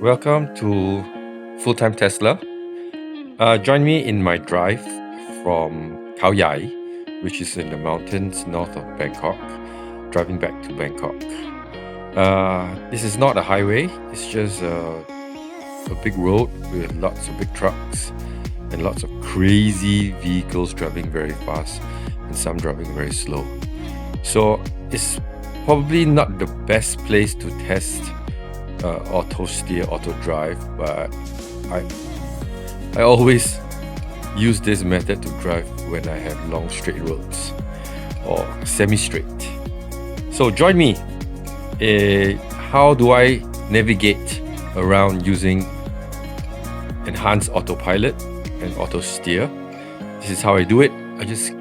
Welcome to Full-Time Tesla. Join me in my drive from Khaoyai, which is in the mountains north of Bangkok, driving back to Bangkok. This is not a highway, it's just a big road with lots of big trucks and lots of crazy vehicles driving very fast and some driving very slow. So it's probably not the best place to test auto steer, auto drive, but I always use this method to drive when I have long straight roads or semi-straight. So join me. How do I navigate around using enhanced autopilot and auto steer? This is how I do it. I just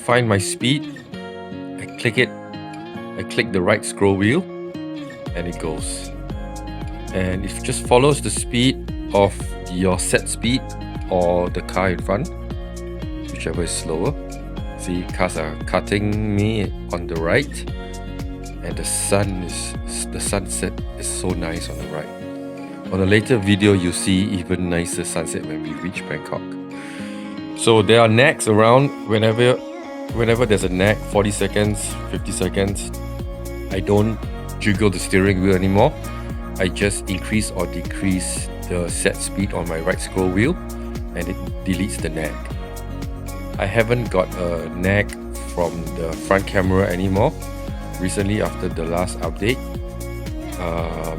find my speed, I click it, I click the right scroll wheel, and it goes. And it just follows the speed of your set speed or the car in front, whichever is slower. See, cars are cutting me on the right, and the sunset is so nice on the right. On a later video, you'll see even nicer sunset when we reach Bangkok. So there are nags around. Whenever there's a nag, 40 seconds, 50 seconds, I don't jiggle the steering wheel anymore. I just increase or decrease the set speed on my right scroll wheel, and it deletes the nag. I haven't got a nag from the front camera anymore recently after the last update.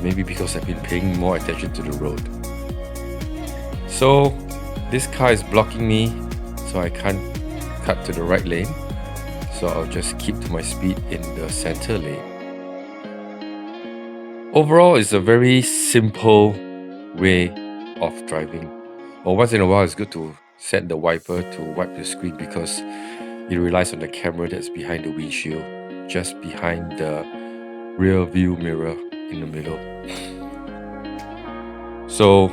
Maybe because I've been paying more attention to the road. So this car is blocking me, so I can't cut to the right lane. So I'll just keep to my speed in the center lane. Overall, it's a very simple way of driving. Or once in a while, it's good to set the wiper to wipe the screen because it relies on the camera that's behind the windshield, just behind the rear view mirror in the middle. So,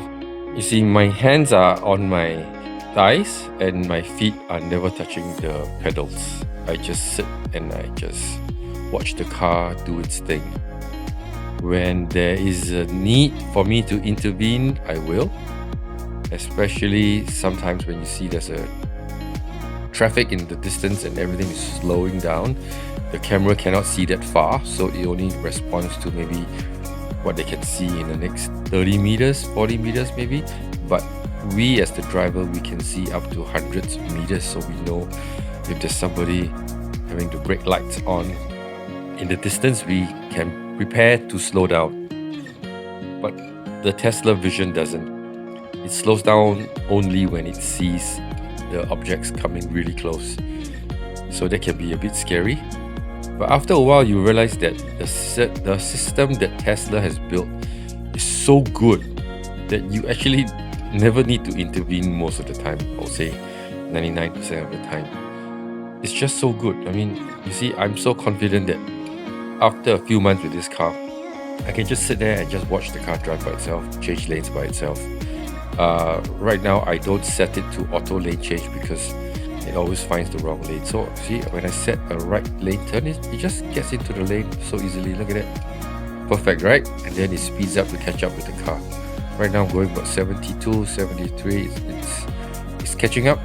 you see, my hands are on my thighs and my feet are never touching the pedals. I just sit and I just watch the car do its thing. When there is a need for me to intervene, I will. Especially sometimes when you see there's a traffic in the distance and everything is slowing down. The camera cannot see that far, so it only responds to maybe what they can see in the next 30 meters, 40 meters maybe. But we as the driver, we can see up to hundreds of meters, so we know if there's somebody having the brake lights on in the distance, we can prepare to slow down. But the Tesla Vision doesn't. It slows down only when it sees the objects coming really close. So that can be a bit scary. But after a while, you realize that the system that Tesla has built is so good that you actually never need to intervene most of the time. I'll say 99% of the time. It's just so good. I mean, you see, I'm so confident that after a few months with this car, I can just sit there and just watch the car drive by itself, change lanes by itself. Right now, I don't set it to auto lane change because it always finds the wrong lane. So see, when I set a right lane turn, it just gets into the lane so easily. Look at it. Perfect, right? And then it speeds up to catch up with the car. Right now I'm going about 72, 73. It's catching up.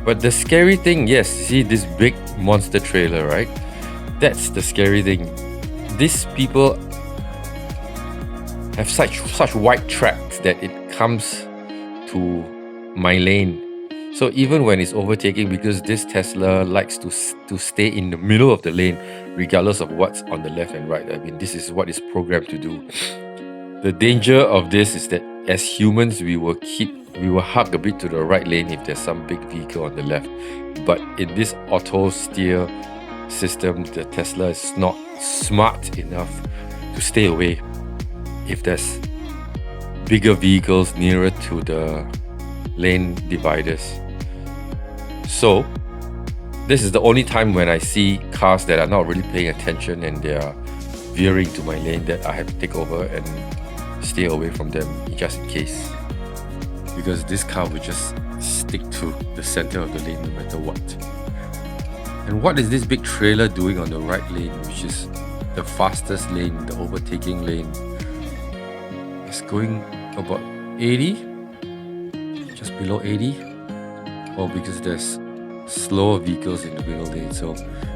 But the scary thing, yes, see this big monster trailer, right? That's the scary thing. These people have such wide tracks that it comes to my lane. So even when it's overtaking, because this Tesla likes to stay in the middle of the lane, regardless of what's on the left and right. I mean, this is what it's programmed to do. The danger of this is that as humans, we will hug a bit to the right lane if there's some big vehicle on the left. But in this auto steer system, the Tesla is not smart enough to stay away if there's bigger vehicles nearer to the lane dividers. So this is the only time when I see cars that are not really paying attention and they are veering to my lane that I have to take over and stay away from them just in case. Because this car will just stick to the center of the lane no matter what. And what is this big trailer doing on the right lane, which is the fastest lane, the overtaking lane? It's going about 80, just below 80. Oh, because there's slower vehicles in the middle lane. So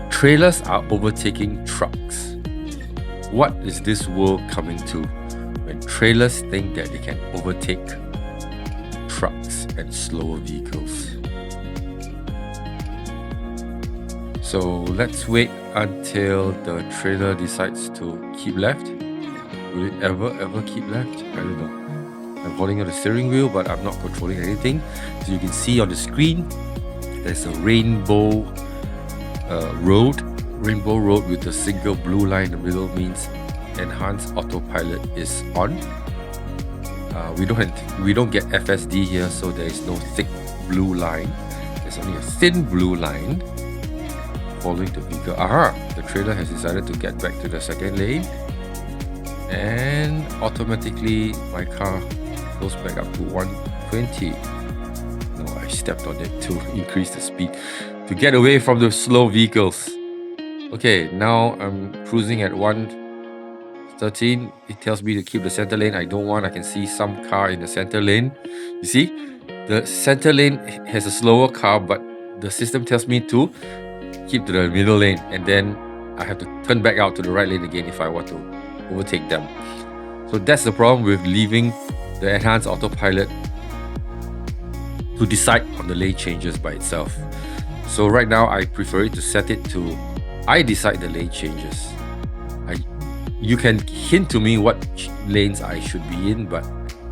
trailers are overtaking trucks. What is this world coming to when trailers think that they can overtake trucks and slower vehicles? So let's wait until the trailer decides to keep left. Will it ever keep left? I don't know. I'm holding on the steering wheel, but I'm not controlling anything. So you can see on the screen, there's a rainbow road. Rainbow road with a single blue line in the middle means enhanced autopilot is on. We don't get FSD here, so there is no thick blue line. There's only a thin blue line following the vehicle. The trailer has decided to get back to the second lane, and automatically my car goes back up to 120. No, I stepped on it to increase the speed to get away from the slow vehicles. Okay, now I'm cruising at 113. It tells me to keep the center lane. I don't want. I can see some car in the center lane. You see, the center lane has a slower car, but the system tells me to keep to the middle lane, and then I have to turn back out to the right lane again if I want to overtake them. So that's the problem with leaving the enhanced autopilot to decide on the lane changes by itself. So right now I prefer it to set it to I decide the lane changes. You can hint to me what lanes I should be in, but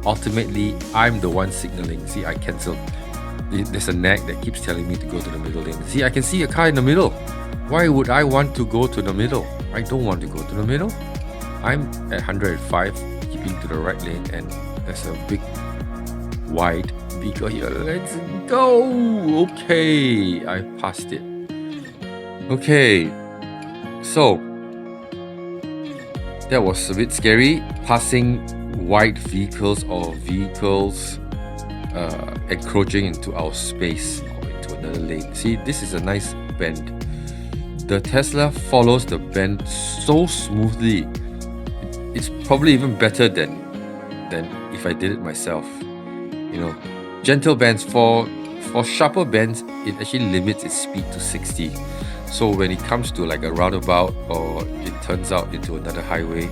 ultimately I'm the one signaling. See, I cancel. There's a nag that keeps telling me to go to the middle lane. See, I can see a car in the middle. Why would I want to go to the middle? I don't want to go to the middle. I'm at 105, keeping to the right lane, and there's a big, wide vehicle here. Let's go! Okay, I passed it. Okay, so that was a bit scary. Passing wide vehicles or vehicles encroaching into our space or into another lane. See, this is a nice bend. The Tesla follows the bend so smoothly. It's probably even better than if I did it myself. You know, gentle bends. For sharper bends, it actually limits its speed to 60. So when it comes to like a roundabout or it turns out into another highway,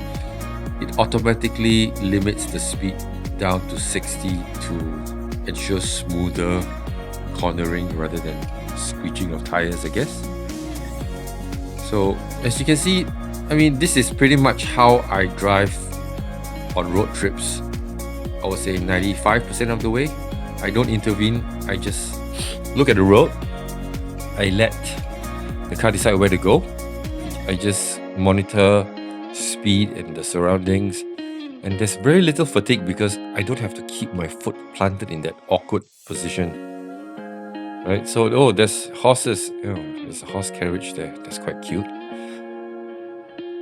it automatically limits the speed down to 60 to ensure smoother cornering rather than screeching of tires, I guess. So as you can see, I mean, this is pretty much how I drive on road trips. I would say 95% of the way. I don't intervene. I just look at the road. I let the car decide where to go. I just monitor speed and the surroundings. And there's very little fatigue because I don't have to keep my foot planted in that awkward position. Right? So, oh, there's horses. Oh, there's a horse carriage there. That's quite cute.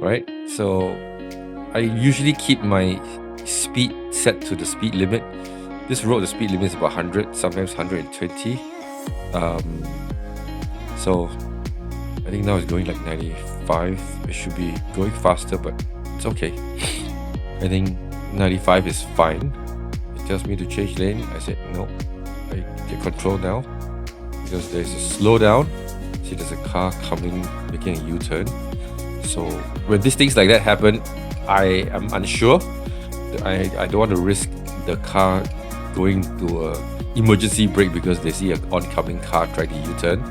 Right? So, I usually keep my speed set to the speed limit. This road, the speed limit is about 100, sometimes 120. So, I think now it's going like 95. It should be going faster, but it's okay. I think 95 is fine. It tells me to change lane. I said no. I take control now because there's a slowdown. See, there's a car coming, making a U-turn. So when these things like that happen, I am unsure. I don't want to risk the car going to a emergency brake because they see an oncoming car try to U-turn.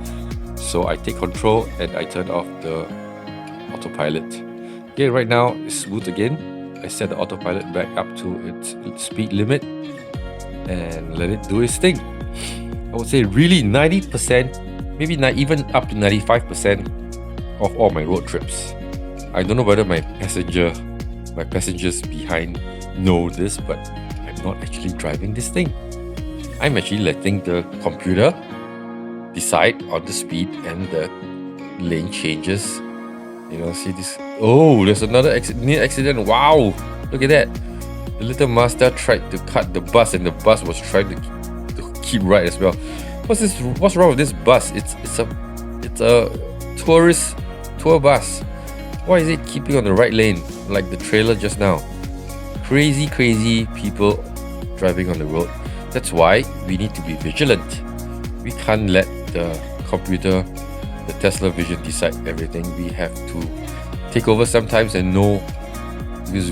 So I take control and I turn off the autopilot. Okay, right now it's smooth again. I set the autopilot back up to its speed limit and let it do its thing. I would say really 90%, maybe not even up to 95% of all my road trips. I don't know whether my passengers behind know this, but I'm not actually driving this thing. I'm actually letting the computer decide on the speed and the lane changes. You know, see this? Oh, there's another near accident. Wow, look at that. The little Mazda tried to cut the bus, and the bus was trying to keep right as well. What's wrong with this bus? It's a tour bus. Why is it keeping on the right lane like the trailer just now? crazy people driving on the road. That's why we need to be vigilant. We can't let the computer, the Tesla vision decide everything. We have to take over sometimes and know, because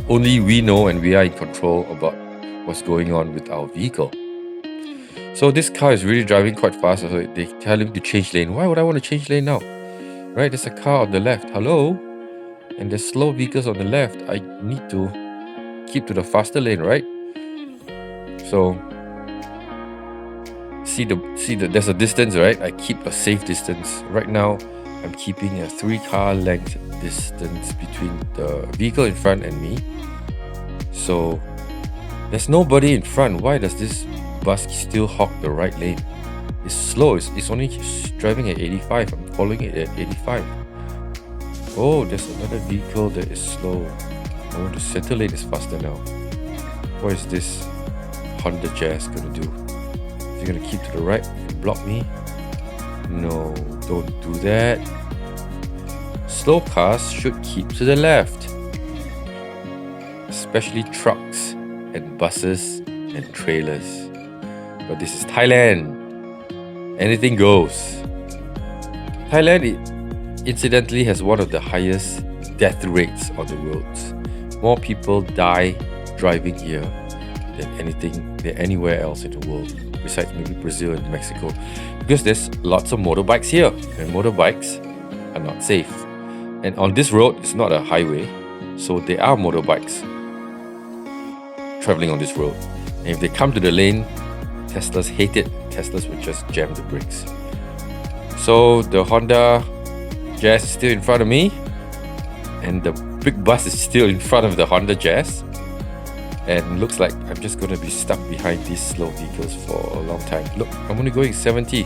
only we know and we are in control about what's going on with our vehicle. So this car is really driving quite fast. So they tell him to change lane. Why would I want to change lane now? Right, there's a car on the left. Hello? And there's slow vehicles on the left. I need to keep to the faster lane, right? So see the there's a distance, right? I keep a safe distance. Right now, I'm keeping a 3-car length distance between the vehicle in front and me. So there's nobody in front. Why does this bus still hog the right lane? It's slow. It's only driving at 85. I'm following it at 85. Oh, there's another vehicle that is slow. Oh, the center lane is faster now. What is this Honda Jazz gonna do? Is it gonna keep to the right and block me? No, don't do that. Slow cars should keep to the left, especially trucks and buses and trailers. But this is Thailand. Anything goes. Thailand, incidentally, has one of the highest death rates on the roads. More people die driving here than anywhere else in the world, besides maybe Brazil and Mexico, because there's lots of motorbikes here, and motorbikes are not safe. And on this road, it's not a highway, so there are motorbikes traveling on this road. And if they come to the lane, Teslas hate it. Teslas will just jam the brakes. So the Honda Jazz is still in front of me, and the big bus is still in front of the Honda Jazz. And looks like I'm just going to be stuck behind these slow vehicles for a long time. Look, I'm only going 70.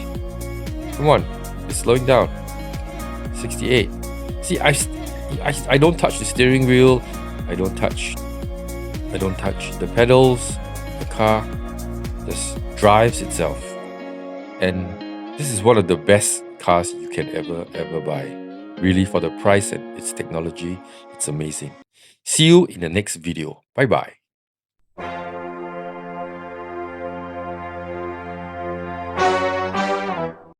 Come on, it's slowing down. 68. See, I don't touch the steering wheel. I don't touch the pedals. The car just drives itself. And this is one of the best cars you can ever buy. Really, for the price and its technology, it's amazing. See you in the next video. Bye bye.